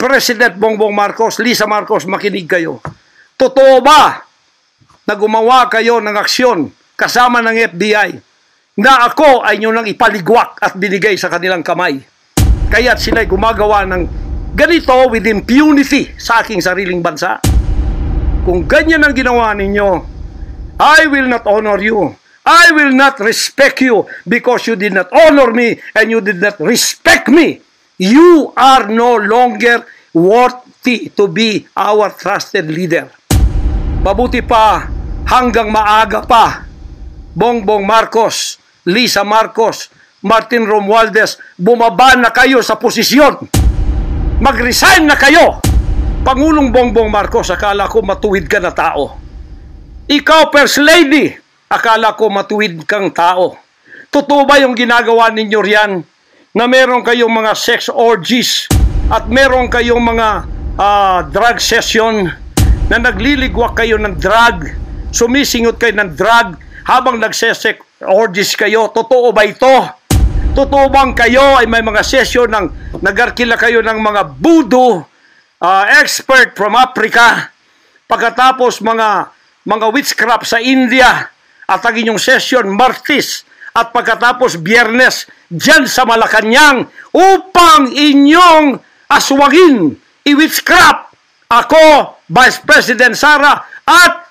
President Bongbong Marcos, Lisa Marcos, makinig kayo. Totoo ba na gumawa kayo ng aksyon kasama ng FBI na ako ay nyo nang ipaligwak at binigay sa kanilang kamay? Kaya't sila'y gumagawa ng ganito with impunity sa aking sariling bansa. Kung ganyan ang ginawa ninyo, I will not honor you. I will not respect you because you did not honor me and you did not respect me. You are no longer worthy to be our trusted leader. Mabuti pa, hanggang maaga pa, Bongbong Marcos, Lisa Marcos, Martin Romualdez, bumaba na kayo sa posisyon. Mag-resign na kayo. Pangulong Bongbong Marcos, akala ko matuwid ka na tao. Ikaw, First Lady, akala ko matuwid kang tao. Totoo ba yung ginagawa ninyo riyan? Na meron kayong mga sex orgies at meron kayong mga drug session na nagliligwak kayo ng drug, sumisingot kayo ng drug habang nagsesex orgies kayo. Totoo ba ito? Totoo bang kayo ay may mga session ng nagarkila kayo ng mga voodoo expert from Africa, pagkatapos mga witchcraft sa India at ang inyong session Martis at pagkatapos Biyernes dyan sa Malacanang upang inyong aswagin, i-witchcraft ako, Vice President Sara at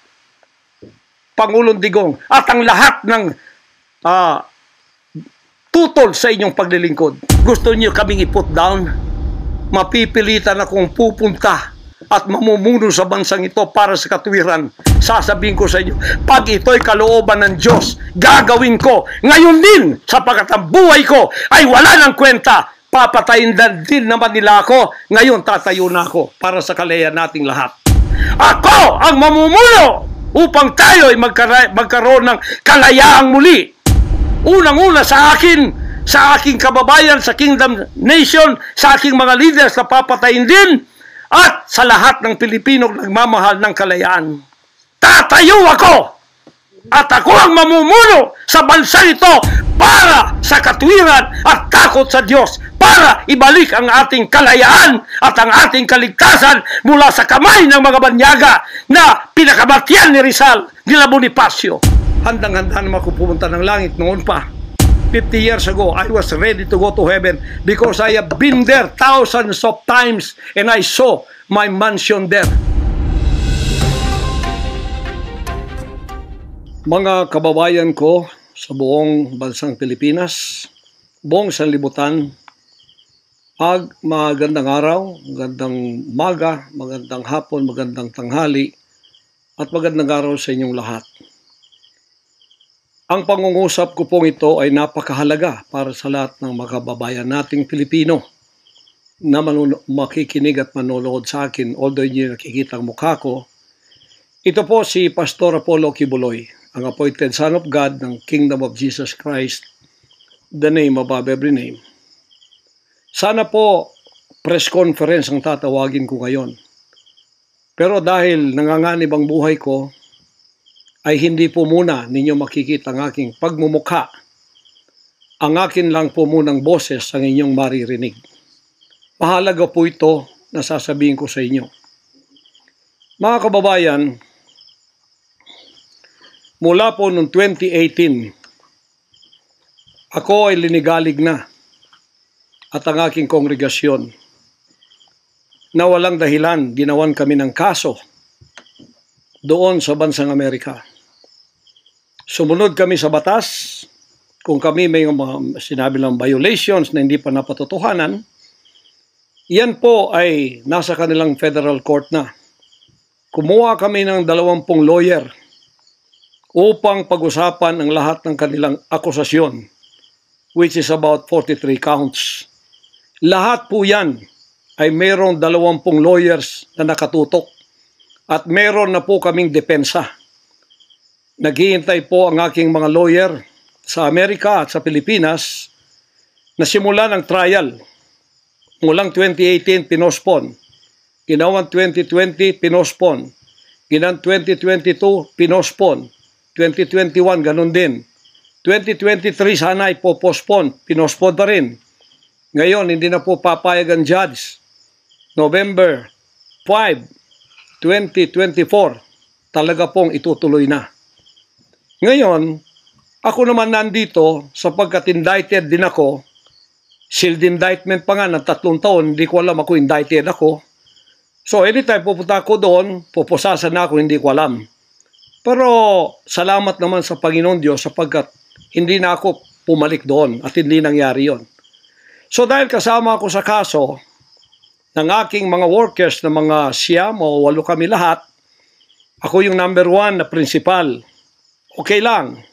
Pangulong Digong at ang lahat ng tutol sa inyong paglilingkod. Gusto niyo kaming i-put down? Mapipilitan akong pupunta at mamumuno sa bansang ito para sa katuwiran. Sasabihin ko sa inyo, pag ito'y kalooban ng Diyos, gagawin ko. Ngayon din, sapagkat ang buhay ko ay wala ng kwenta. Papatayin din naman nila ako. Ngayon, tatayo na ako para sa kalayan nating lahat. Ako ang mamumuno upang tayo ay magkaroon ng kalayaang muli. Unang-una sa aking kababayan, sa Kingdom Nation, sa aking mga leaders na papatayin din, at sa lahat ng Pilipino nagmamahal ng kalayaan. Tatayo ako! At ako ang mamumuno sa bansa ito para sa katwiran at takot sa Diyos, para ibalik ang ating kalayaan at ang ating kaligtasan mula sa kamay ng mga banyaga na pinakamatyan ni Rizal, nila Bonifacio. Handang-handa naman ako pumunta ng langit noon pa. 50 years ago, I was ready to go to heaven because I have been there thousands of times and I saw my mansion there. Mga kababayan ko sa buong bansang Pilipinas, buong sanlibutan, magandang araw, magandang umaga, magandang hapon, magandang tanghali, at magandang araw sa inyong lahat. Ang pangungusap ko pong ito ay napakahalaga para sa lahat ng mga kababayan nating Pilipino na makikinig at manonood sa akin, although hindi nakikita ang mukha ko. Ito po si Pastor Apollo Kibuloy, ang appointed Son of God ng Kingdom of Jesus Christ, the name above every name. Sana po press conference ang tatawagin ko ngayon. Pero dahil nanganganib ang buhay ko, ay hindi po muna ninyo makikita ang aking pagmumukha. Ang akin lang po munang boses ang inyong maririnig. Mahalaga po ito na sasabihin ko sa inyo. Mga kababayan, mula po noong 2018, ako ay linigalig na at ang aking kongregasyon na walang dahilan ginawan kami ng kaso doon sa bansang Amerika. Sumunod kami sa batas. Kung kami may mga sinabi lang violations na hindi pa napatotohanan, yan po ay nasa kanilang federal court na. Kumuha kami ng 20 lawyer upang pag-usapan ang lahat ng kanilang akusasyon, which is about 43 counts. Lahat po yan ay mayroong 20 lawyers na nakatutok at meron na po kaming depensa. Naghihintay po ang aking mga lawyer sa Amerika at sa Pilipinas na simulan ang trial. Mulang 2018, pinospon. Ginawang 2020, pinospon. Ginawang 2022, pinospon. 2021, ganun din. 2023, sana ipopospon. Pinospon pa rin. Ngayon, hindi na po papayag ang judge November 5, 2024, talaga pong itutuloy na. Ngayon, ako naman nandito sapagkat indicted din ako. Sealed indictment pa nga ng 3 taon, hindi ko alam ako indicted ako. So anytime pupunta ako doon, pupusasan na ako, hindi ko alam. Pero salamat naman sa Panginoon Diyos sapagkat hindi na ako pumalik doon at hindi nangyari yon. So dahil kasama ako sa kaso ng aking mga workers na mga 9 o 8 kami lahat, ako yung number 1 na principal. Okay lang,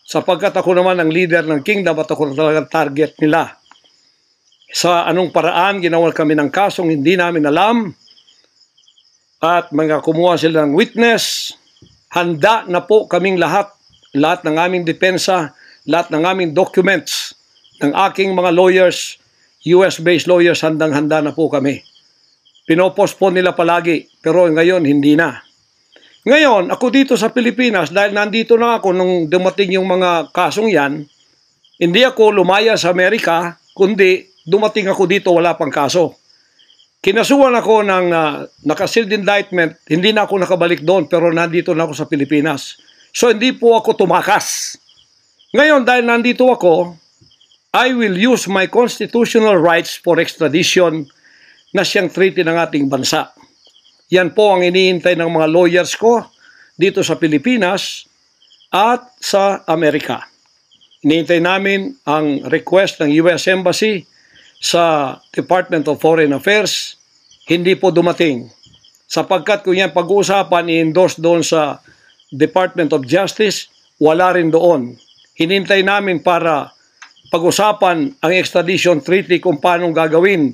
sapagkat ako naman ang leader ng kingdom at ako talagang target nila. Sa anong paraan ginawa kami ng kasong hindi namin alam at mga kumuha sila ng witness. Handa na po kaming lahat ng aming depensa, lahat ng aming documents ng aking mga lawyers, US-based lawyers, handang-handa na po kami. Pinopospone nila palagi, pero ngayon hindi na. Ngayon, ako dito sa Pilipinas, dahil nandito na ako nung dumating yung mga kasong yan, hindi ako lumaya sa Amerika, kundi dumating ako dito, wala pang kaso. Kinasuhan ako ng naka-sealed indictment, hindi na ako nakabalik doon, pero nandito na ako sa Pilipinas. So hindi po ako tumakas. Ngayon, dahil nandito ako, I will use my constitutional rights for extradition na siyang treaty ng ating bansa. Yan po ang iniintay ng mga lawyers ko dito sa Pilipinas at sa Amerika. Iniintay namin ang request ng US Embassy sa Department of Foreign Affairs. Hindi po dumating. Sapagkat kung yan pag-uusapan, i-endorse doon sa Department of Justice, wala rin doon. Hinintay namin para pag-usapan ang extradition treaty kung paano gagawin.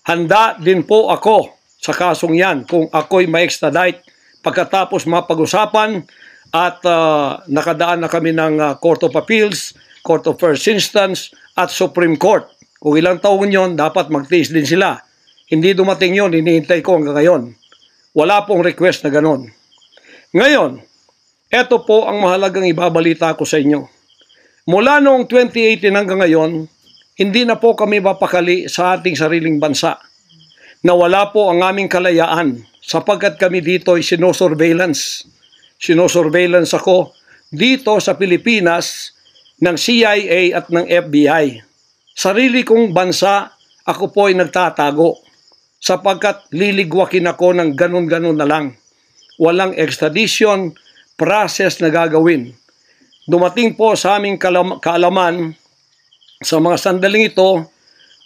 Handa din po ako sa kasong yan kung ako'y ma-extradite pagkatapos mapag-usapan at nakadaan na kami ng Court of Appeals, Court of First Instance at Supreme Court. Kung ilang taon yon, dapat magtiis din sila. Hindi dumating yon, hinihintay ko hanggang ngayon. Wala pong request na ganon. Ngayon, eto po ang mahalagang ibabalita ko sa inyo. Mula noong 2018 hanggang ngayon, hindi na po kami mapakali sa ating sariling bansa. Nawala po ang aming kalayaan sapagkat kami dito ay sinosurveillance. Sinosurveillance ako dito sa Pilipinas ng CIA at ng FBI. Sarili kong bansa, ako po ay nagtatago sapagkat liligwakin ako ng ganun-ganun na lang. Walang extradition process na gagawin. Dumating po sa aming kaalaman sa mga sandaling ito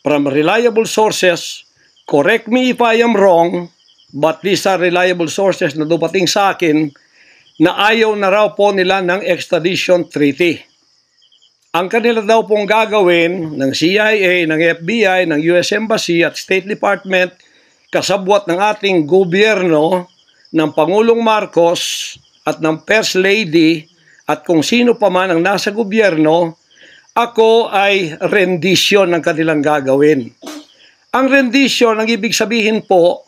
from reliable sources. Correct me if I am wrong, but these are reliable sources na dumating sa akin na ayaw na raw po nila ng extradition treaty. Ang kanila daw pong gagawin ng CIA, ng FBI, ng US Embassy at State Department, kasabwat ng ating gobyerno, ng Pangulong Marcos at ng First Lady at kung sino pa man ang nasa gobyerno, ako ay rendition ng kanilang gagawin. Ang rendition, ang ibig sabihin po,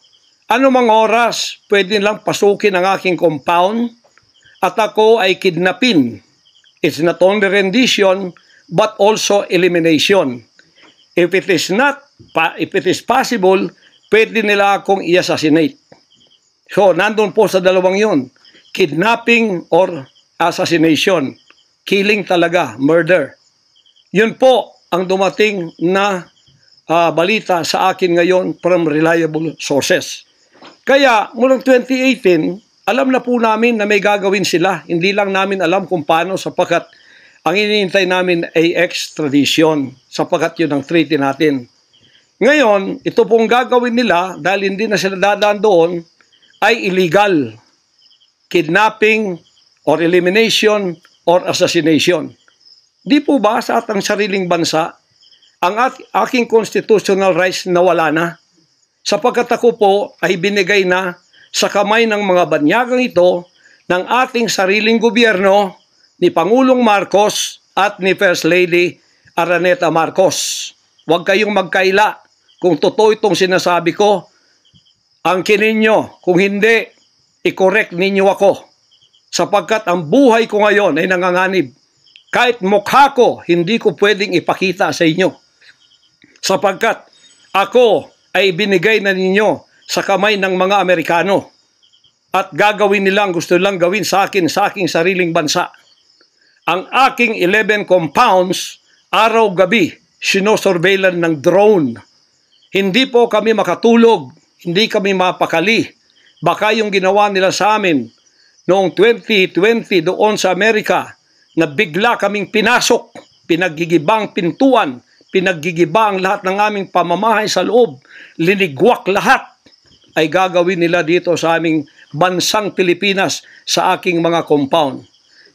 anumang oras pwede lang pasukin ang aking compound at ako ay kidnapin. It's not only rendition, but also elimination. If it is possible, pwede nila akong i-assassinate. So, nandun po sa dalawang yun. Kidnapping or assassination. Killing talaga, murder. Yun po ang dumating na balita sa akin ngayon from reliable sources. Kaya, mulang 2018, alam na po namin na may gagawin sila. Hindi lang namin alam kung paano sapagkat ang iniintay namin ay extradition sapagkat yun ang treaty natin. Ngayon, ito pong gagawin nila dahil hindi na sila dadaan doon ay illegal. Kidnapping or elimination or assassination. Di po ba sa atang sariling bansa ang aking constitutional rights nawala na? Sapagkat ako po ay binigay na sa kamay ng mga banyagang ito ng ating sariling gobyerno ni Pangulong Marcos at ni First Lady Araneta Marcos. Huwag kayong magkaila kung totoo itong sinasabi ko. Angkinin nyo. Kung hindi, i-correct ninyo ako. Sapagkat ang buhay ko ngayon ay nanganganib. Kahit mukha ko, hindi ko pwedeng ipakita sa inyo. Sapagkat ako ay binigay na ninyo sa kamay ng mga Amerikano at gagawin nilang gusto lang gawin sa akin sa aking sariling bansa. Ang aking 11 compounds, araw-gabi, sinosurveillan ng drone. Hindi po kami makatulog, hindi kami mapakali. Baka yung ginawa nila sa amin noong 2020 doon sa Amerika na bigla kaming pinasok, pinaggigibang pintuan, pinaggigiba ang lahat ng aming pamamahay sa loob, linigwak lahat, ay gagawin nila dito sa aming bansang Pilipinas sa aking mga compound.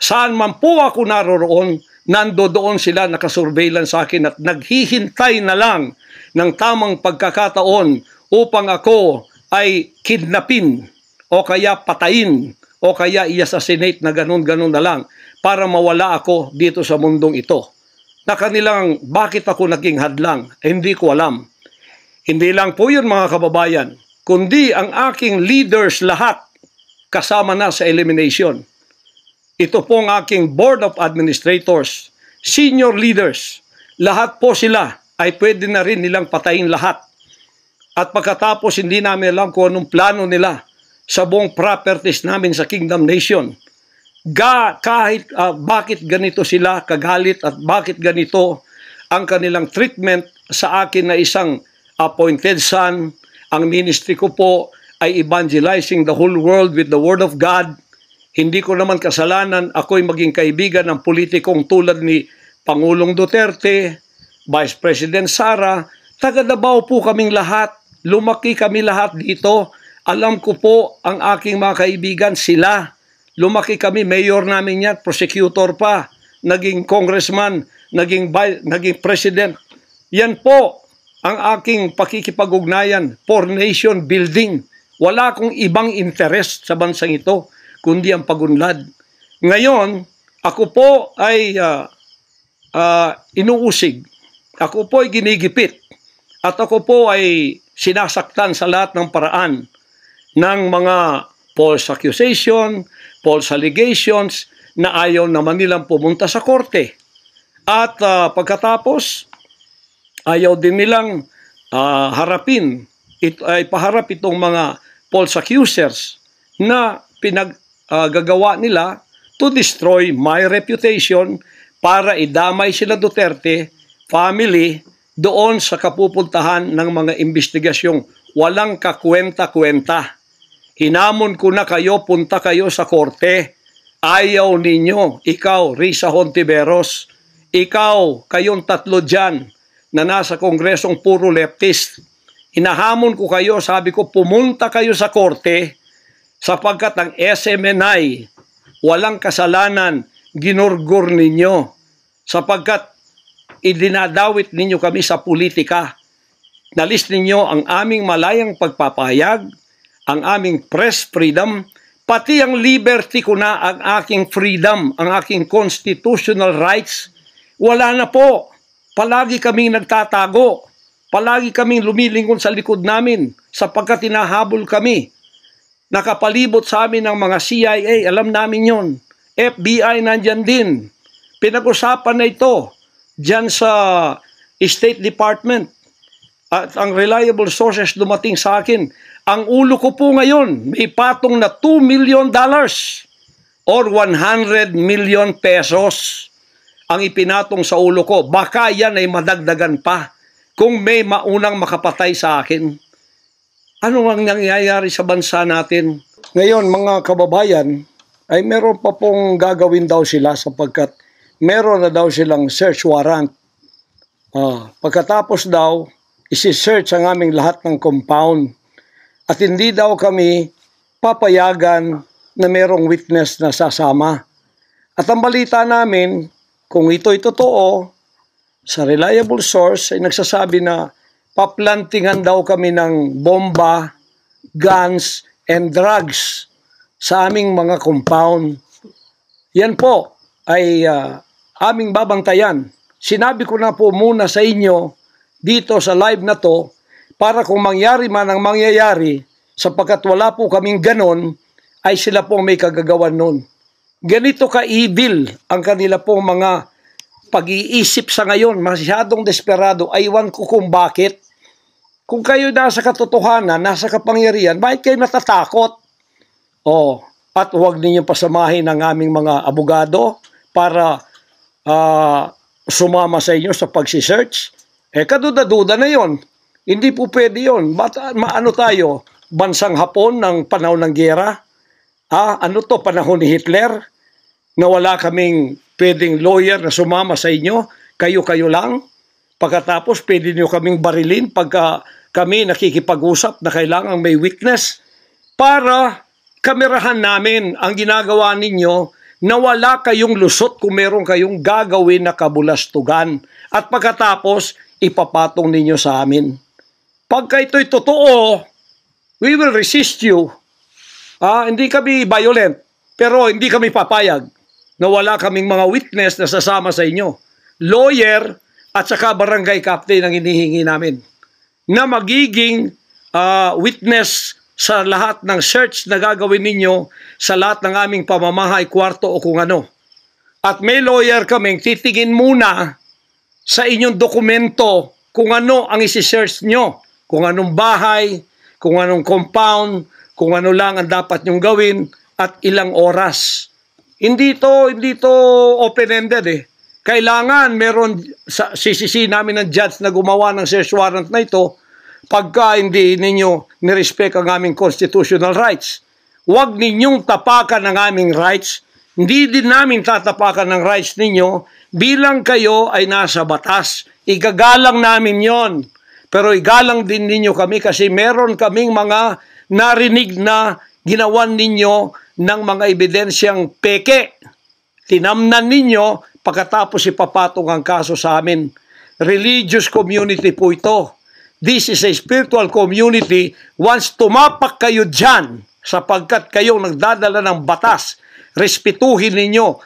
Saan man po ako naroroon, nandoon sila nakasurveillance sa akin at naghihintay na lang ng tamang pagkakataon upang ako ay kidnapin o kaya patayin o kaya i-assassinate na ganun-ganun na lang para mawala ako dito sa mundong ito. Na kanilang bakit ako naging hadlang, hindi ko alam. Hindi lang po yun mga kababayan, kundi ang aking leaders lahat kasama na sa elimination. Ito po ang aking Board of Administrators, senior leaders, lahat po sila ay pwede na rin nilang patayin lahat. At pagkatapos hindi namin alam kung anong plano nila sa buong properties namin sa Kingdom Nation. Bakit ganito sila kagalit at bakit ganito ang kanilang treatment sa akin na isang appointed son. Ang ministry ko po ay evangelizing the whole world with the Word of God. Hindi ko naman kasalanan ako'y maging kaibigan ng politikong tulad ni Pangulong Duterte, Vice President Sara. Taga Davao po kaming lahat. Lumaki kami lahat dito. Alam ko po ang aking mga kaibigan, sila. Lumaki kami, mayor namin yan, prosecutor pa, naging congressman, naging president. Yan po ang aking pakikipag-ugnayan for nation building. Wala akong ibang interest sa bansang ito, kundi ang pagunlad. Ngayon, ako po ay inuusig. Ako po ay ginigipit. At ako po ay sinasaktan sa lahat ng paraan ng mga false accusation, false allegations na ayaw naman nilang pumunta sa korte. At pagkatapos, ayaw din nilang paharap itong mga false accusers na pinaggagawa nila to destroy my reputation para idamay sila Duterte family doon sa kapupuntahan ng mga investigasyong walang kakwenta-kwenta. Hinamon ko na kayo, punta kayo sa korte. Ayaw ninyo, ikaw, Risa Hontiveros, ikaw, kayong tatlo dyan na nasa kongresong puro leftist. Hinahamon ko kayo, sabi ko, pumunta kayo sa korte sapagkat ang SMNI, walang kasalanan, ginurgur ninyo sapagkat idinadawit ninyo kami sa politika. Nalis ninyo ang aming malayang pagpapahayag, ang aming press freedom, pati ang liberty ko na, ang aking freedom, ang aking constitutional rights, wala na po. Palagi kaming nagtatago. Palagi kaming lumilingon sa likod namin sapagkat hinahabol kami. Nakapalibot sa amin ng mga CIA, alam namin yon. FBI nandyan din. Pinag-usapan na ito dyan sa State Department. At ang reliable sources dumating sa akin. Ang ulo ko po ngayon, may patong na $2 million or 100 million pesos ang ipinatong sa ulo ko. Baka yan ay madagdagan pa kung may maunang makapatay sa akin. Ano ang nangyayari sa bansa natin? Ngayon, mga kababayan, ay meron pa pong gagawin daw sila sapagkat meron na daw silang search warrant. Pagkatapos daw, isi-search ang aming lahat ng compound. At hindi daw kami papayagan na merong witness na sasama. At ang balita namin, kung ito'y totoo, sa reliable source ay nagsasabi na paplantingan daw kami ng bomba, guns, and drugs sa aming mga compound. Yan po ay aming babantayan. Sinabi ko na po muna sa inyo dito sa live na to para kung mangyari man ang mangyayari, sapagkat wala po kaming ganon, ay sila po may kagagawan nun. Ganito ka-evil ang kanila pong mga pag-iisip sa ngayon, masyadong desperado. Aywan ko kung bakit. Kung kayo nasa katotohanan, nasa kapangyarihan, bakit kayo natatakot? At huwag ninyong pasamahin ang aming mga abogado para sumama sa inyo sa pagsisearch. Kaduda-duda na yon. Hindi po pwede yun. Ano tayo? Bansang Hapon ng panahon ng giyera? Ano to? Panahon ni Hitler? Na wala kaming pwedeng lawyer na sumama sa inyo? Kayo-kayo lang? Pagkatapos, pwede nyo kaming barilin pagka kami nakikipag-usap na kailangan may witness para kamerahan namin ang ginagawa ninyo na wala kayong lusot kung meron kayong gagawin na kabulastugan. At pagkatapos, ipapatong ninyo sa amin. Pagka ito'y totoo, we will resist you. Hindi kami violent, pero hindi kami papayag na wala kaming mga witness na sasama sa inyo. Lawyer at saka barangay captain ang hinihingi namin na magiging witness sa lahat ng search na gagawin ninyo sa lahat ng aming pamamahay, kwarto o kung ano. At may lawyer kaming titingin muna sa inyong dokumento kung ano ang isi-search nyo. Kung anong bahay, kung anong compound, kung ano lang ang dapat nyong gawin at ilang oras. Hindi to open-ended eh. Kailangan meron, sisisi namin ng judge na gumawa ng search warrant na ito pagka hindi ninyo nirespect ang aming constitutional rights. Huwag ninyong tapakan ang aming rights. Hindi din namin tatapakan ng rights ninyo bilang kayo ay nasa batas. Igagalang namin yon. Pero igalang din ninyo kami kasi meron kaming mga narinig na ginawan ninyo ng mga ebidensyang peke. Tinamnan ninyo pagkatapos ipapatong ang kaso sa amin. Religious community po ito. This is a spiritual community. Once tumapak kayo dyan, sapagkat kayong nagdadala ng batas, respetuhin ninyo.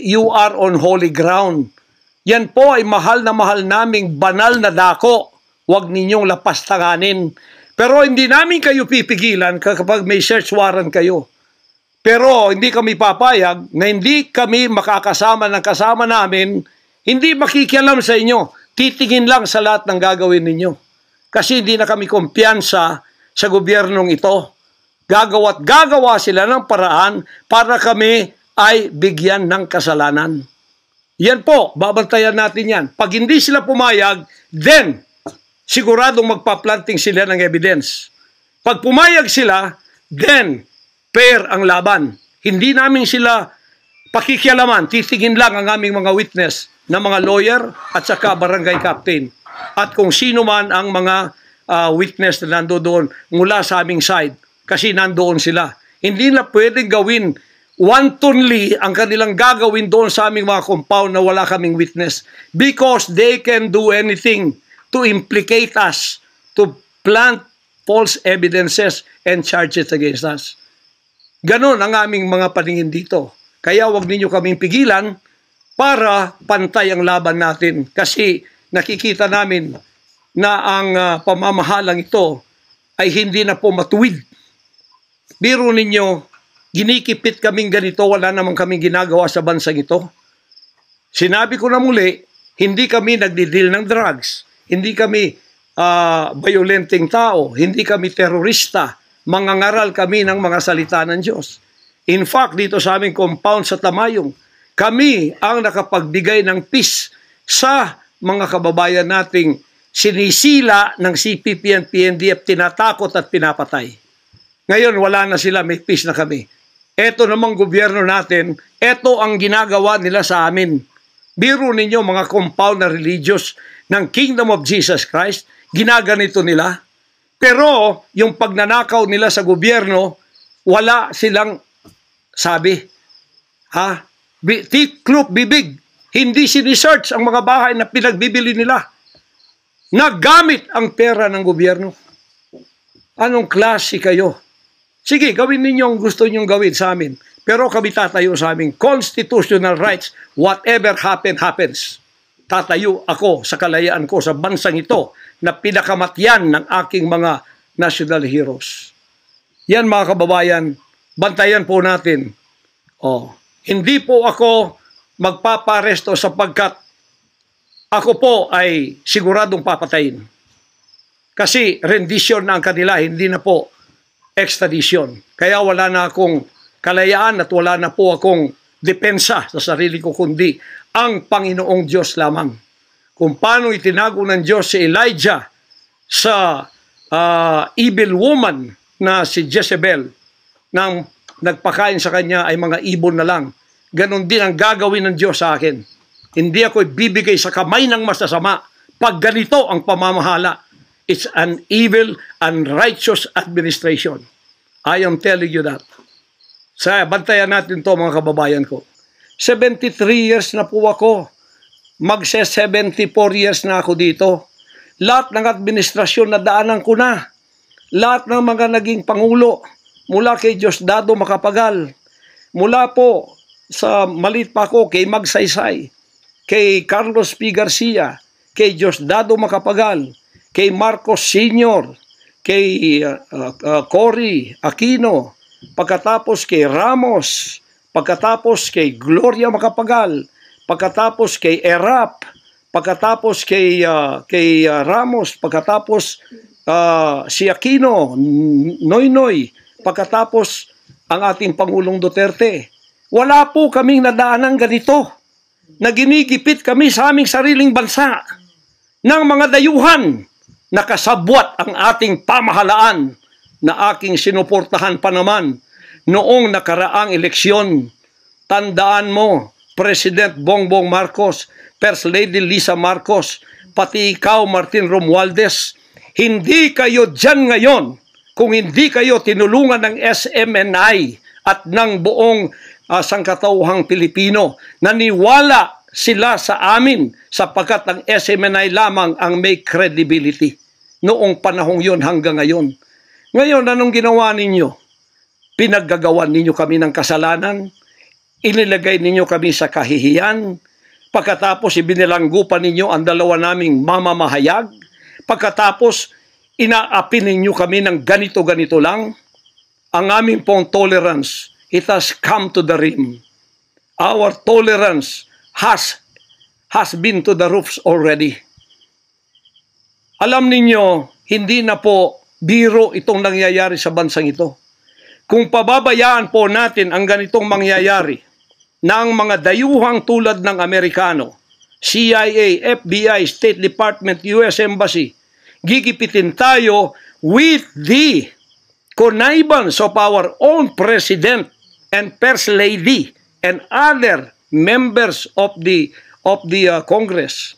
You are on holy ground. Yan po ay mahal na mahal naming banal na dako. Huwag ninyong lapastanganin. Pero hindi namin kayo pipigilan kapag may search warrant kayo. Pero hindi kami papayag na hindi kami makakasama ng kasama namin, hindi makikialam sa inyo. Titingin lang sa lahat ng gagawin ninyo. Kasi hindi na kami kumpiyansa sa gobyernong ito. Gagawa sila ng paraan para kami ay bigyan ng kasalanan. Yan po, babantayan natin yan. Pag hindi sila pumayag, then siguradong magpa-planting sila ng evidence. Pag pumayag sila, then fair ang laban. Hindi namin sila pakikialaman. Titingin lang ang aming mga witness na mga lawyer at saka barangay captain. At kung sino man ang mga witness na nandoon mula sa aming side. Kasi nandoon sila. Hindi na pwedeng gawin wantonly ang kanilang gagawin doon sa aming mga compound na wala kaming witness. Because they can do anything to implicate us, to plant false evidences and charges against us. Ganon ang aming mga paningin dito. Kaya wag ninyo kaming pigilan para pantay ang laban natin. Kasi nakikita namin na ang pamamahalang ito ay hindi na po matuwid. Biro ninyo, ginikipit kaming ganito, wala namang kaming ginagawa sa bansang ito. Sinabi ko na muli, hindi kami nagdidil ng drugs. Hindi kami violenting tao. Hindi kami terorista. Mangangaral kami ng mga salita ng Diyos. In fact, dito sa aming compound sa Tamayong, kami ang nakapagbigay ng peace sa mga kababayan nating sinisila ng CPP and PNDF, tinatakot at pinapatay. Ngayon, wala na sila, may peace na kami. Eto namang gobyerno natin, eto ang ginagawa nila sa amin. Biro ninyo mga compound na religious ng Kingdom of Jesus Christ, ginaganito nila. Pero yung pagnanakaw nila sa gobyerno, wala silang sabi. Tiklop bibig. Hindi sinisearch ang mga bahay na pinagbibili nila. Nagamit ang pera ng gobyerno. Anong klase kayo? Sige, gawin ninyo ang gusto nyong gawin sa amin. Pero kami tatayo sa aming constitutional rights. Whatever happens. Tatayo ako sa kalayaan ko sa bansang ito na pinakamatyan ng aking mga national heroes. Yan mga kababayan, bantayan po natin. Hindi po ako magpaparesto sapagkat ako po ay siguradong papatayin. Kasi rendition na ang kanila, hindi na po extradition. Kaya wala na akong kalayaan at wala na po akong depensa sa sarili ko, kundi ang Panginoong Diyos lamang. Kung paano itinago ng Diyos si Elijah sa evil woman na si Jezebel, nang nagpakain sa kanya ay mga ibon na lang. Ganon din ang gagawin ng Diyos sa akin. Hindi ako ibibigay sa kamay ng masasama pag ganito ang pamamahala. It's an evil, unrighteous administration. I am telling you that. Bantayan natin to, mga kababayan ko. 73 years na po ako. Magse-74 years na ako dito. Lahat ng administrasyon na daanan ko na. Lahat ng mga naging pangulo, mula kay Diosdado Macapagal, mula po sa maliit pa ako kay Magsaysay, kay Carlos P. Garcia, kay Diosdado Macapagal, kay Marcos Sr., kay Cory Aquino, pagkatapos kay Ramos, pagkatapos kay Gloria Macapagal, pagkatapos kay Erap, pagkatapos kay Ramos, pagkatapos si Aquino, Noynoy, pagkatapos ang ating Pangulong Duterte. Wala po kaming nadaanan ganito na ginigipit kami sa aming sariling bansa ng mga dayuhan. Nakasabwat ang ating pamahalaan na aking sinuportahan pa naman noong nakaraang eleksyon. Tandaan mo, President Bongbong Marcos, First Lady Lisa Marcos, pati ikaw, Martin Romualdez, hindi kayo dyan ngayon kung hindi kayo tinulungan ng SMNI at ng buong sangkatauhang Pilipino. Naniwala sila sa amin sapagkat ang SMNI lamang ang may credibility noong panahong yon hanggang ngayon. Ngayon, anong ginawa ninyo? Pinaggagawan ninyo kami ng kasalanan, inilagay ninyo kami sa kahihiyan, pagkatapos ibinilanggupan ninyo ang dalawa naming mamamahayag, pagkatapos inaapi ninyo kami ng ganito-ganito lang. Ang aming pong tolerance, it has come to the rim. Our tolerance has been to the roofs already. Alam ninyo, hindi na po biro itong nangyayari sa bansang ito. Kung pababayaan po natin ang ganitong mangyayari ng mga dayuhang tulad ng Amerikano, CIA, FBI, State Department, US Embassy, gigipitin tayo with the connivance of our own President and First Lady and other members of the Congress.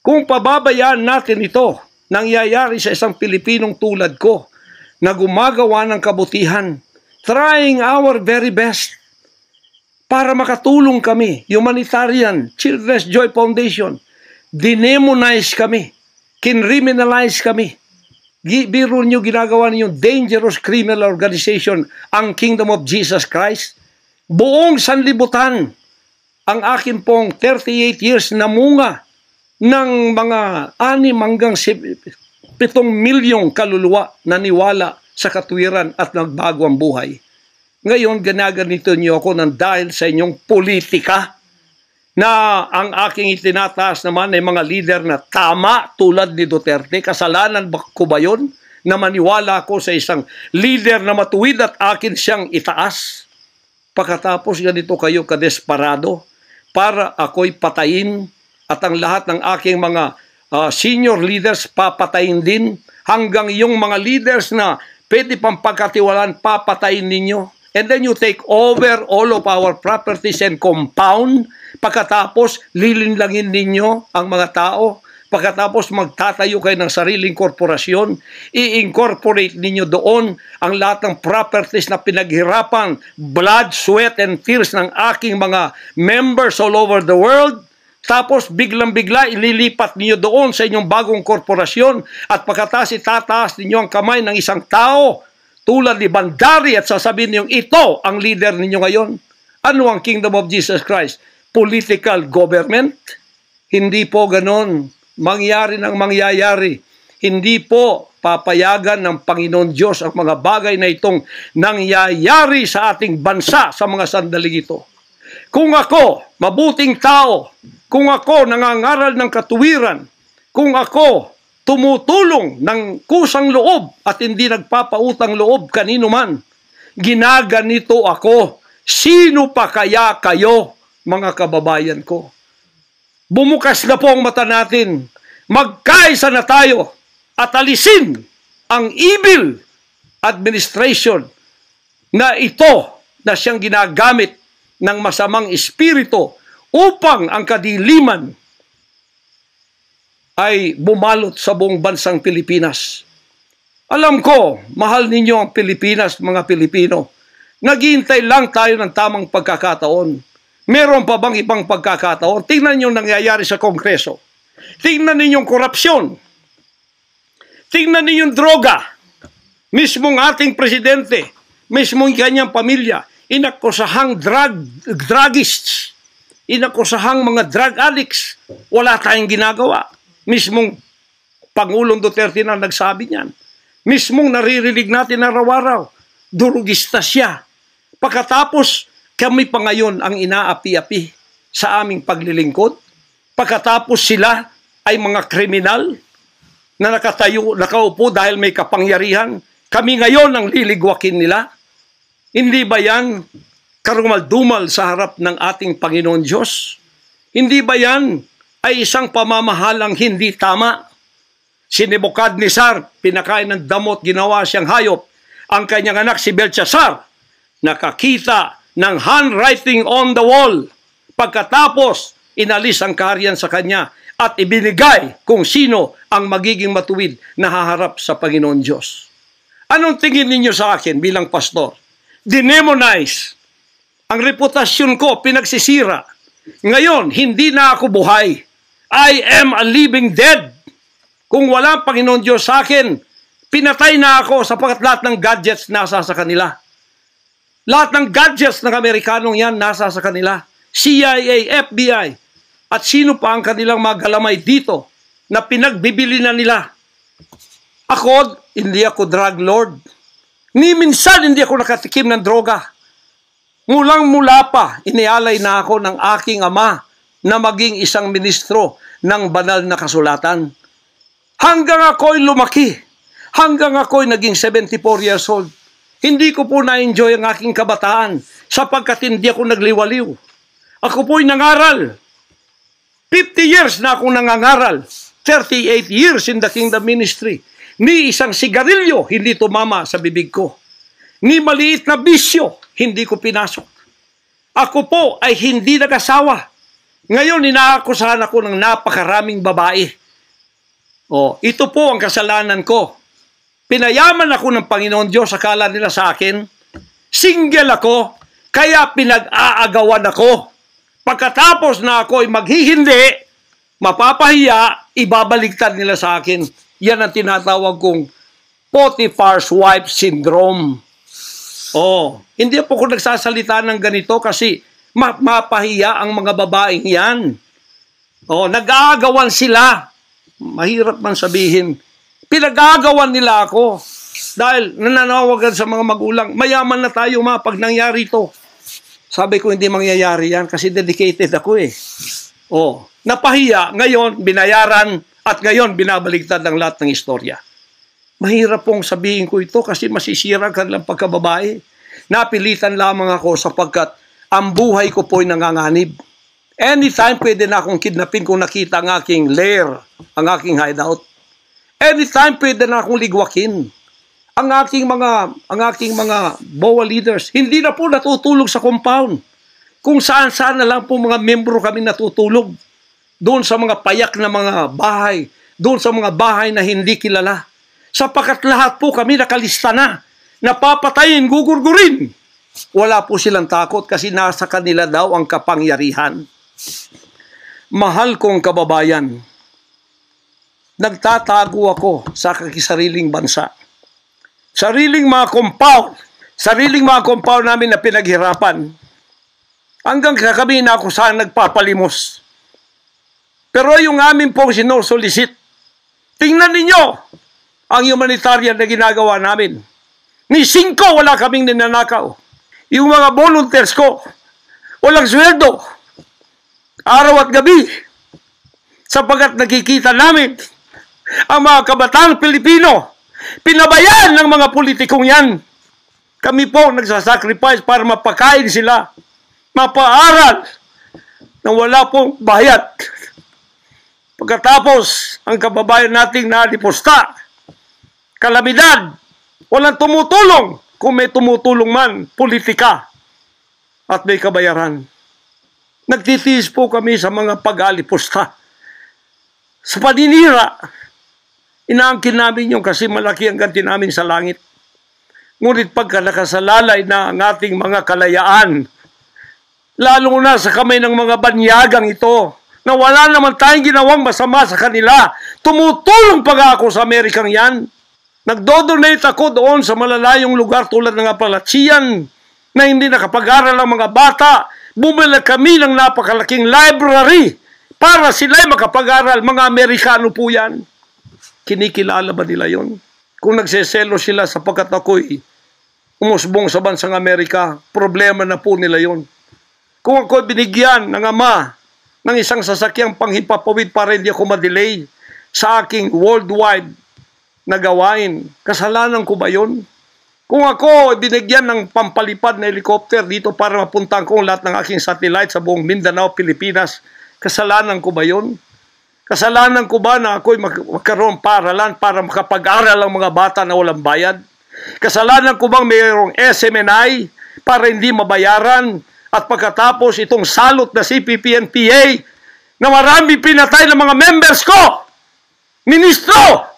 Kung pababayaan natin ito, nangyayari sa isang Pilipinong tulad ko na gumagawa ng kabutihan, trying our very best para makatulong kami, humanitarian, Children's Joy Foundation, dinemonize kami, kinriminalize kami. Biro nyo, ginagawa ninyo dangerous criminal organization ang Kingdom of Jesus Christ. Buong sanlibutan, ang akin pong 38 years na munga ng mga 6 hanggang 7 milyong kaluluwa na niwala sa katwiran at nagbago ang buhay. Ngayon, ginaganito niyo ako ng dahil sa inyong politika na ang aking itinataas naman ay mga lider na tama tulad ni Duterte. Kasalanan ko ba yun na maniwala ako sa isang lider na matuwid at akin siyang itaas? Pagkatapos ganito kayo kadesperado para ako'y patayin at ang lahat ng aking mga senior leaders papatayin din, hanggang yung mga leaders na pwede pang pagkatiwalaan papatayin ninyo. And then you take over all of our properties and compound. Pagkatapos, lilinlangin ninyo ang mga tao. Pagkatapos, magtatayo kayo ng sariling korporasyon. I-incorporate ninyo doon ang lahat ng properties na pinaghirapan, blood, sweat, and tears ng aking mga members all over the world. Tapos, biglang-bigla, ililipat ninyo doon sa inyong bagong korporasyon. At pagkatapos, itataas ninyo ang kamay ng isang tao tulad ni Bandari at sasabihin niyo, ito ang leader ninyo ngayon. Ano ang Kingdom of Jesus Christ? Political government? Hindi po ganon. Mangyari ng mangyayari. Hindi po papayagan ng Panginoon Diyos ang mga bagay na itong nangyayari sa ating bansa sa mga sandaling ito. Kung ako, mabuting tao, kung ako nangangaral ng katuwiran, kung ako tumutulong ng kusang loob at hindi nagpapautang loob kanino man. Ginaganito ako. Sino pa kaya kayo, mga kababayan ko? Bumukas na po ang mata natin. Magkaisa na tayo at alisin ang evil administration na ito na siyang ginagamit ng masamang espiritu upang ang kadiliman ay bumalot sa buong bansang Pilipinas. Alam ko, mahal ninyo ang Pilipinas, mga Pilipino. Naghihintay lang tayo ng tamang pagkakataon. Meron pa bang ibang pagkakataon? Tingnan niyo nangyayari sa Kongreso. Tingnan niyo yung korupsyon. Tingnan niyo yung droga. Mismong ating presidente, mismong kanyang pamilya, inakusahang druggists, inakusahang mga drug addicts. Wala tayong ginagawa. Mismong Pangulong Duterte na nagsabi niyan. Mismong naririnig natin araw-araw, durugista siya. Pagkatapos, kami pa ngayon ang inaapi-api sa aming paglilingkod. Pagkatapos sila ay mga kriminal na nakaupo dahil may kapangyarihan. Kami ngayon ang liligwakin nila. Hindi ba yan karumal-dumal sa harap ng ating Panginoon Diyos? Hindi ba yan ay isang pamamahalang hindi tama? Si Nebukadnezar, pinakain ng damot, ginawa siyang hayop. Ang kanyang anak si Belshazzar, nakakita ng handwriting on the wall. Pagkatapos, inalis ang kaharian sa kanya at ibinigay kung sino ang magiging matuwid na haharap sa Panginoon Diyos. Anong tingin ninyo sa akin bilang pastor? Dinemonize. Ang reputasyon ko, pinagsisira. Ngayon, hindi na ako buhay. I am a living dead. Kung wala ang Panginoon Diyos sa akin, pinatay na ako sapagkat lahat ng gadgets nasa sa kanila. Lahat ng gadgets ng Amerikanong yan nasa sa kanila. CIA, FBI, at sino pa ang kanilang mga galamay dito na pinagbibili na nila. Ako, hindi ako drug lord. Ni minsan hindi ako nakatikim ng droga. Mulang-mula pa, inialay na ako ng aking ama na maging isang ministro ng banal na kasulatan. Hanggang ako'y lumaki, hanggang ako'y naging 74 years old, hindi ko po na-enjoy ang aking kabataan sapagkat hindi ako nagliwaliw. Ako po'y nangaral. 50 years na akong nangangaral. 38 years in the kingdom ministry. Ni isang sigarilyo hindi tumama sa bibig ko. Ni maliit na bisyo hindi ko pinasok. Ako po ay hindi nag-asawa. Ngayon, inaakusahan ako ng napakaraming babae. Ito po ang kasalanan ko. Pinayaman ako ng Panginoon Diyos, akala nila sa akin. Single ako, kaya pinag-aagawan ako. Pagkatapos na ako ay maghihindi, mapapahiya, ibabaligtad nila sa akin. Yan ang tinatawag kong Potiphar's wife syndrome. Hindi po ako nagsasalita ng ganito kasi mapahiya ang mga babaeng yan. Nag-aagawan sila. Mahirap man sabihin. Pinag-aagawan nila ako. Dahil nananawagan sa mga magulang, mayaman na tayo pag nangyari ito. Sabi ko, hindi mangyayari yan kasi dedicated ako eh. Napahiya, ngayon binayaran at ngayon binabaligtad ang lahat ng istorya. Mahirap pong sabihin ko ito kasi masisira ang kanilang pagkababae. Napilitan lamang ako sapagkat ang buhay ko po'y nanganganib. Anytime pwede na akong kidnapin kung nakita ang aking lair, ang aking hideout. Anytime pwede na akong ligwakin. Ang aking mga BOA leaders, hindi na po natutulog sa compound. Kung saan-saan na lang po mga membro kami natutulog. Doon sa mga payak na mga bahay, doon sa mga bahay na hindi kilala. Sapagkat lahat po kami nakalista na. Napapatayin, gugurgurin. Wala po silang takot kasi nasa kanila daw ang kapangyarihan. Mahal kong kababayan, nagtatago ako sa kakisariling bansa. Sariling mga compound namin na pinaghirapan. Hanggang kami na ako saan nagpapalimos. Pero yung amin pong sinusulisit, tingnan ninyo ang humanitarian na ginagawa namin. Ni 5 wala kaming ninanakaw. Yung mga volunteers ko, walang sweldo. Araw at gabi. Sapagkat nakikita namin ang mga kabataang Pilipino. Pinabayaan ng mga politikong yan. Kami po nagsasacrifice para mapakain sila, mapaaral, na wala pong bayad. Pagkatapos, ang kababayan nating nalipusta, kalamidad, walang tumutulong. Kung may tumutulong man, politika at may kabayaran. Nagtitiis po kami sa mga pag-alipusta. Sa paninira, inaangkin namin yung kasi malaki ang ganti namin sa langit. Ngunit pagka nakasalalay na ang ating mga kalayaan, lalo na sa kamay ng mga banyagang ito, na wala naman tayong ginawang masama sa kanila, tumutulong pa ako sa Amerikang yan. Nagdodonate ako doon sa malalayong lugar tulad ng Apalachian na hindi nakapag-aral ang mga bata. Bumili kami ng napakalaking library para sila'y makapag-aral. Mga Amerikano po yan. Kinikilala ba nila yon? Kung nagseselo sila sapagkat ako'y umusbong sa bansang Amerika, problema na po nila yon. Kung ako'y binigyan ng ama ng isang sasakyang panghipapawid para hindi ako madelay sa aking worldwide na gawain, kasalanan ko ba yun? Kung ako binigyan ng pampalipad na helicopter dito para mapuntahan ko lahat ng aking satellite sa buong Mindanao, Pilipinas, kasalanan ko ba yun? Kasalanan ko ba na ako'y magkaroon paralan para makapag-aral ang mga bata na walang bayad? Kasalanan ko bang mayroong SMNI para hindi mabayaran? At pagkatapos itong salot na CPP-NPA na marami pinatay ng mga members ko, ministro,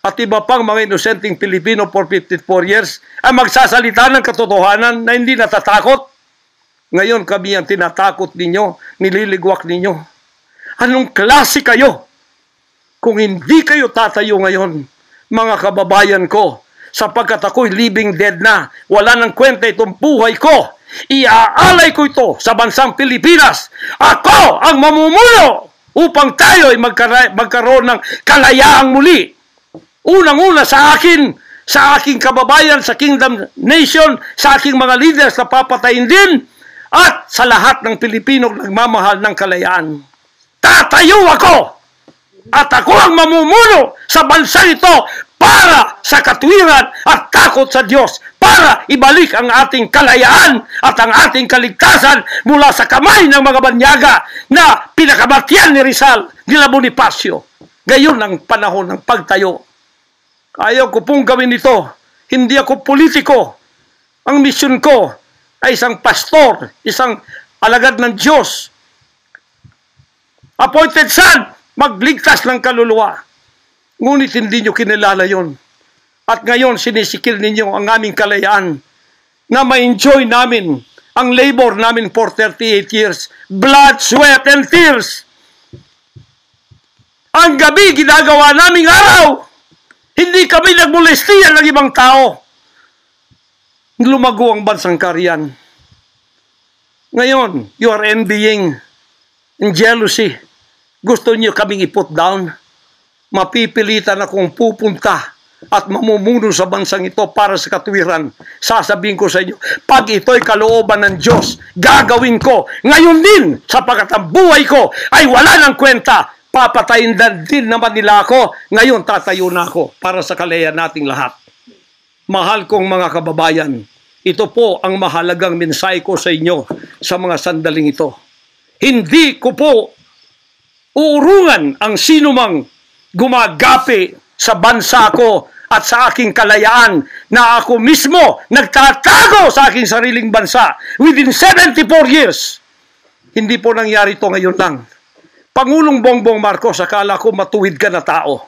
at iba pang mga inosenteng Pilipino for 54 years ay magsasalita ng katotohanan na hindi natatakot. Ngayon kami ang tinatakot ninyo, nililigwak ninyo. Anong klase kayo? Kung hindi kayo tatayo ngayon, mga kababayan ko, sapagkat ako'y living dead na, wala nang kwenta itong buhay ko, iaalay ko ito sa bansang Pilipinas. Ako ang mamumuno upang tayo ay magkaroon ng kalayaang muli. Unang-una sa akin, sa aking kababayan, sa Kingdom Nation, sa aking mga leaders na papatayin din, at sa lahat ng Pilipino nagmamahal ng kalayaan. Tatayo ako! At ako ang mamumuno sa bansa ito para sa katwiran at takot sa Diyos, para ibalik ang ating kalayaan at ang ating kaligtasan mula sa kamay ng mga banyaga na pinakabatyan ni Rizal, nila Bonifacio. Ngayon ang panahon ng pagtayo. Ayaw ko pong gawin ito. Hindi ako politiko. Ang misyon ko ay isang pastor, isang alagad ng Diyos. Appointed son, magligtas ng kaluluwa. Ngunit hindi nyo kinilala yon. At ngayon sinisikil ninyo ang aming kalayaan na ma-enjoy namin ang labor namin for 38 years. Blood, sweat, and tears. Ang gabi ginagawa naming araw. Hindi kami nagmolestiyan ng ibang tao. Lumago ang bansang Kariyan. Ngayon, you are envying and jealousy. Gusto niyo kaming i-put down. Mapipilitan akong pupunta at mamumuno sa bansang ito para sa katwiran. Sasabihin ko sa inyo, pag ito'y kalooban ng Diyos, gagawin ko. Ngayon din, sapagkat ang buhay ko ay wala ng kwenta. Papatayin din naman nila ako. Ngayon tatayo na ako para sa kalayaan nating lahat. Mahal kong mga kababayan, ito po ang mahalagang mensahe ko sa inyo sa mga sandaling ito. Hindi ko po uurungan ang sinumang gumagapi sa bansa ko at sa aking kalayaan na ako mismo nagtatago sa aking sariling bansa within 74 years. Hindi po nangyari ito ngayon lang. Pangulong Bongbong Marcos, akala ko matuwid ka na tao.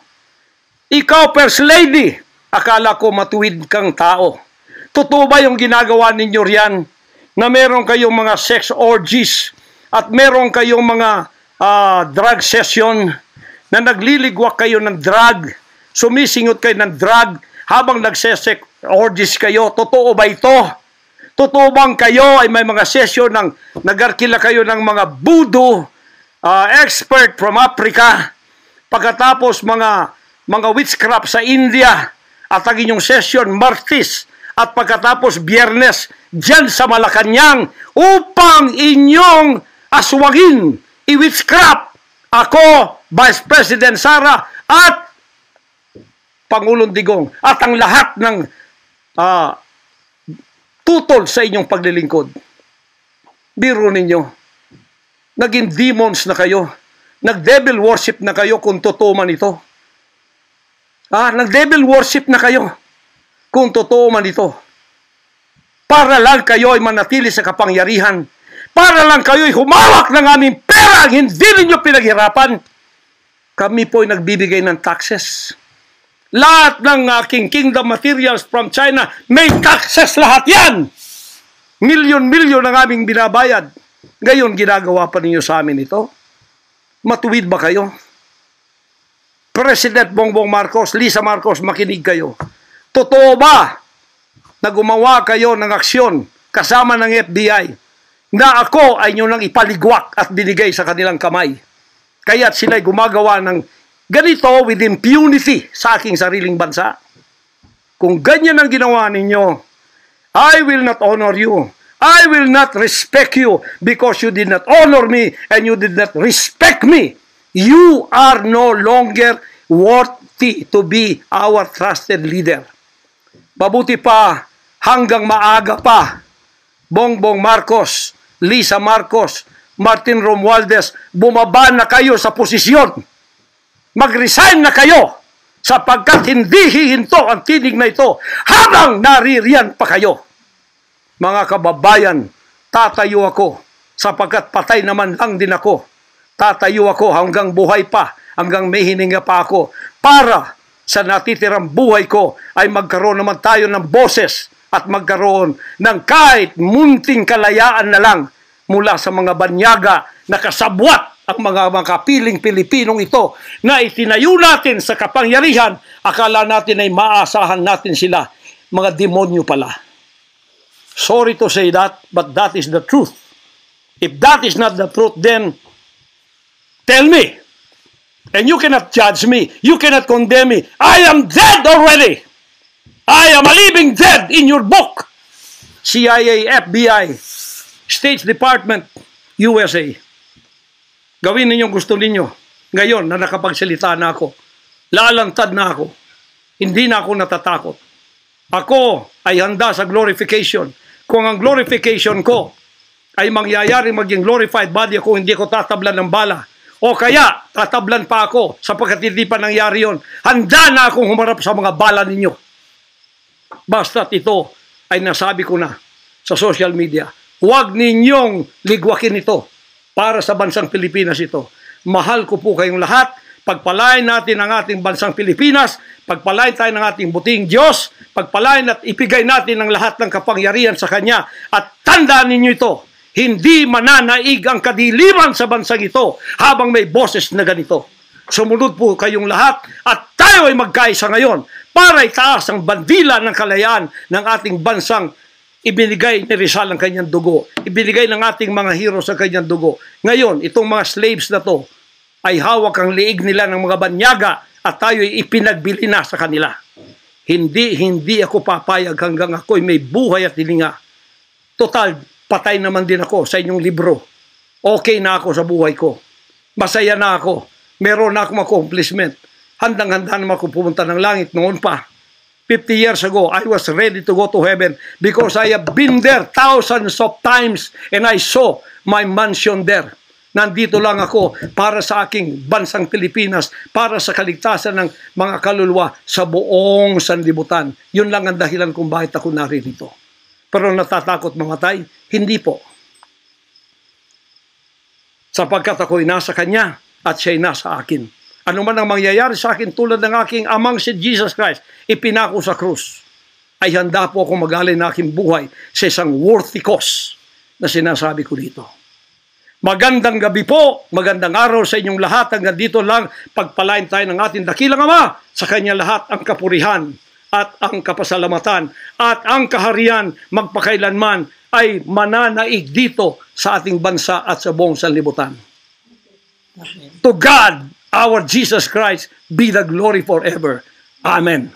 Ikaw, First Lady, akala ko matuwid kang tao. Totoo ba yung ginagawa ninyo riyan na meron kayong mga sex orgies at meron kayong mga drug session na nagliligwak kayo ng drug, sumisingot kayo ng drug habang nagsesex orgies kayo? Totoo ba ito? Totoo bang kayo ay may mga session ng nagarkila kayo ng mga voodoo, expert from Africa, pagkatapos mga witchcraft sa India, at ang inyong session Martes, at pagkatapos Biyernes dyan sa Malacanang upang inyong aswagin, i-witchcraft ako, Vice President Sara, at Pangulong Digong at ang lahat ng tutol sa inyong paglilingkod. Biro ninyo, naging demons na kayo, nag-devil worship na kayo kung totoo man ito. Nag-devil worship na kayo kung totoo man ito. Para lang kayo ay manatili sa kapangyarihan, para lang kayo ay humawak ng aming pera, hindi ninyo pinaghirapan. Kami po ay nagbibigay ng taxes. Lahat ng aking kingdom materials from China, may taxes lahat yan. Milyon-milyon ang aming binabayad. Ngayon, ginagawa pa ninyo sa amin ito? Matuwid ba kayo? President Bongbong Marcos, Lisa Marcos, makinig kayo. Totoo ba na gumawa kayo ng aksyon kasama ng FBI na ako ay nyo nang ipaligwak at binigay sa kanilang kamay? Kaya't sila'y gumagawa ng ganito with impunity sa aking sariling bansa. Kung ganyan ang ginawa ninyo, I will not honor you. I will not respect you because you did not honor me and you did not respect me. You are no longer worthy to be our trusted leader. Mabuti pa, hanggang maaga pa, Bongbong Marcos, Lisa Marcos, Martin Romualdez, bumaba na kayo sa posisyon. Mag-resign na kayo sapagkat hindi hihinto ang tinig na ito habang naririyan pa kayo. Mga kababayan, tatayo ako sapagkat patay naman lang din ako. Tatayo ako hanggang buhay pa, hanggang may hininga pa ako para sa natitirang buhay ko ay magkaroon naman tayo ng boses at magkaroon ng kahit munting kalayaan na lang mula sa mga banyaga na kasabwat ang mga kapiling Pilipinong ito na itinayo natin sa kapangyarihan, akala natin ay maasahan natin sila. Mga demonyo pala. Sorry to say that, but that is the truth. If that is not the truth, then tell me. And you cannot judge me. You cannot condemn me. I am dead already. I am a living dead in your book. CIA, FBI, State Department, USA. Gawin ninyong gusto ninyo. Ngayon na nakapagsalita na ako, lalantad na ako. Hindi na ako natatakot. Ako ay handa sa glorification. Kung ang glorification ko ay mangyayari maging glorified body ako, hindi ko tatablan ng bala. O kaya, tatablan pa ako sapagkat hindi pa nangyari yun. Handa na akong humarap sa mga bala ninyo. Basta't ito ay nasabi ko na sa social media. Huwag ninyong ligwakin ito para sa bansang Pilipinas ito. Mahal ko po kayong lahat. Pagpalain natin ang ating bansang Pilipinas. Pagpalain tayo ng ating buting Diyos. Pagpalain at ipigay natin ang lahat ng kapangyarihan sa Kanya. At tandaan ninyo ito. Hindi mananaig ang kadiliman sa bansang ito habang may boses na ganito. Sumunod po kayong lahat at tayo ay magkaisa ngayon para itaas ang bandila ng kalayaan ng ating bansang ibinigay ni Rizal ang kanyang dugo. Ibinigay ng ating mga heroes ang kanyang dugo. Ngayon, itong mga slaves na to ay hawak ang liig nila ng mga banyaga at tayo ay ipinagbili na sa kanila. Hindi ako papayag hanggang ako'y may buhay at hilinga. Total, patay naman din ako sa inyong libro. Okay na ako sa buhay ko. Masaya na ako. Meron na akong accomplishment. Handang-handa naman ako pumunta ng langit noon pa. 50 years ago, I was ready to go to heaven because I have been there thousands of times and I saw my mansion there. Nandito lang ako para sa aking bansang Pilipinas, para sa kaligtasan ng mga kaluluwa sa buong sanlibutan. Yun lang ang dahilan kung bakit ako narito. Pero natatakot mamatay? Hindi po. Sapagkat ako'y nasa Kanya at siya'y nasa akin. Ano man ang mangyayari sa akin tulad ng aking amang si Jesus Christ, ipinako sa krus, ay handa po akong mag-alay ng aking buhay sa isang worthy cause na sinasabi ko dito. Magandang gabi po, magandang araw sa inyong lahat. Hanggang dito lang, pagpalain tayo ng ating dakilang Ama. Sa Kanya lahat ang kapurihan at ang kapasalamatan at ang kaharian magpakailanman ay mananaig dito sa ating bansa at sa buong sanlibutan. To God, our Jesus Christ, be the glory forever. Amen.